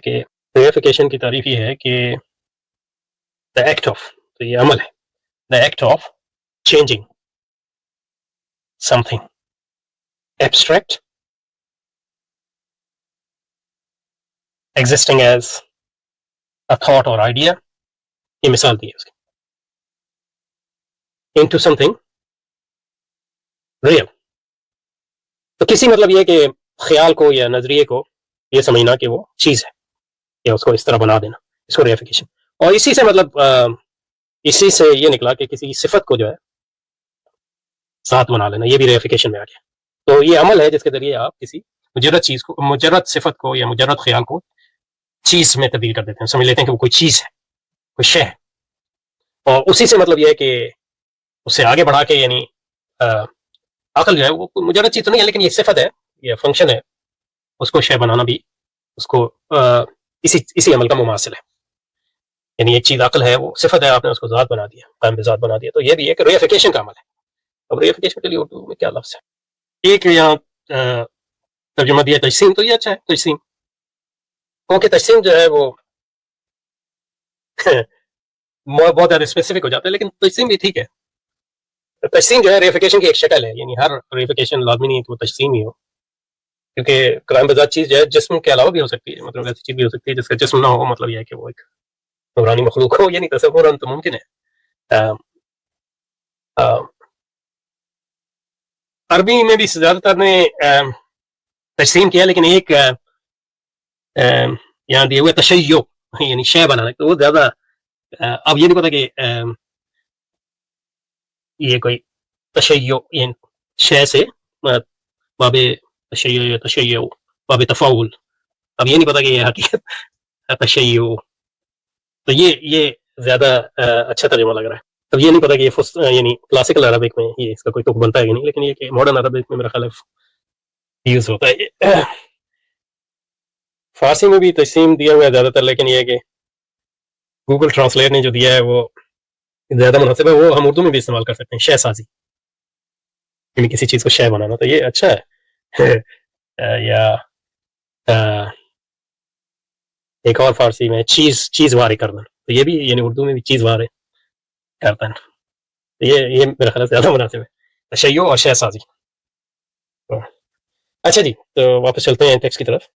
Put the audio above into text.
کہ ریفیکیشن کی تعریف یہ ہے کہ دا ایکٹ آف، تو یہ عمل ہے، the act of changing some thing abstract existing as a thought اور آئیڈیا، یہ مثال دی ہے اس کی، انٹو سم تھنگ ریئل. تو کسی مطلب یہ کہ خیال کو یا نظریے کو یہ سمجھنا کہ وہ چیز ہے، یا اس کو اس طرح بنا دینا، اس کو ریفیکیشن. اور اسی سے مطلب اسی سے یہ نکلا کہ کسی صفت کو جو ہے ذات بنا لینا، یہ بھی ریفیکیشن میں آ گیا. تو یہ عمل ہے جس کے ذریعے آپ کسی مجرد چیز کو، مجرد صفت کو یا مجرد خیال کو چیز میں تبدیل کر دیتے ہیں، سمجھ لیتے ہیں کہ وہ کوئی چیز ہے، کوئی شے ہے. اور اسی سے مطلب یہ ہے کہ اس سے آگے بڑھا کے یعنی عقل جو ہے وہ مجرد چیز تو نہیں ہے، لیکن یہ صفت ہے، یہ فنکشن ہے، اس کو شے بنانا بھی اس کو اسی عمل کا مماثل ہے. یعنی ایک چیز عقل ہے، وہ صفت ہے، آپ نے اس کو ذات بنا دیا، قائم بذات بنا دیا. تو یہ بھی ایک ریفیکیشن کا عمل ہے. اب ریفیکیشن کے لیے اردو میں کیا لفظ ہے؟ ایک یہاں ترجمہ دیا تجسیم، تو یہ اچھا ہے تجسیم، کیونکہ تجسیم جو ہے وہ بہت زیادہ اسپیسیفک ہو جاتا ہے، لیکن تجسیم بھی ٹھیک ہے. تجسیم جو ہے ریفیکیشن کی ایک شکل ہے، یعنی ہر ریفیکیشن لازمی نہیں کہ وہ تجسیم ہی ہو، کیونکہ قائم بذات چیز جو ہے جسم کے علاوہ بھی ہو سکتی ہے، مطلب ایسی چیز بھی ہو سکتی ہے جس کا جسم نہ ہو، مطلب یہ ہے کہ وہ ایک نورانی مخلوق ہو، یعنی تصوراً تو ممکن ہے. عربی میں بھی زیادہ تر نے تجسیم کیا، لیکن ایک یہاں دیے ہوئے تشیع، یعنی شے بنانا، تو وہ زیادہ اب یہ نہیں پتا کہ یہ کوئی تشیع یعنی شے سے باب تشیع یا تشیع باب تفاول، اب یہ نہیں پتا کہ یہ حقیقت تشیع، تو یہ زیادہ اچھا ترجمہ لگ رہا ہے. اب یہ نہیں پتا کہ یہ یعنی کلاسیکل عربک میں یہ اس کا کوئی تک بنتا ہے کہ نہیں، لیکن یہ کہ ماڈرن عربک میں میرا خیال ہے یوز ہوتا ہے. فارسی میں بھی تجسیم دیا ہوا ہے زیادہ تر، لیکن یہ ہے کہ گوگل ٹرانسلیٹ نے جو دیا ہے وہ زیادہ مناسب ہے. وہ ہم اردو میں بھی استعمال کر سکتے ہیں، شے سازی، یعنی کسی چیز کو شے بنانا، تو یہ اچھا ہے. یا ایک اور فارسی میں چیز وارے کرنا، تو یہ بھی یعنی اردو میں بھی چیز وارے کرتا ہے، یہ میرا خیال زیادہ مناسب ہے، تشیع اور شے سازی. اچھا جی، تو واپس چلتے ہیں ٹیکسٹ کی طرف.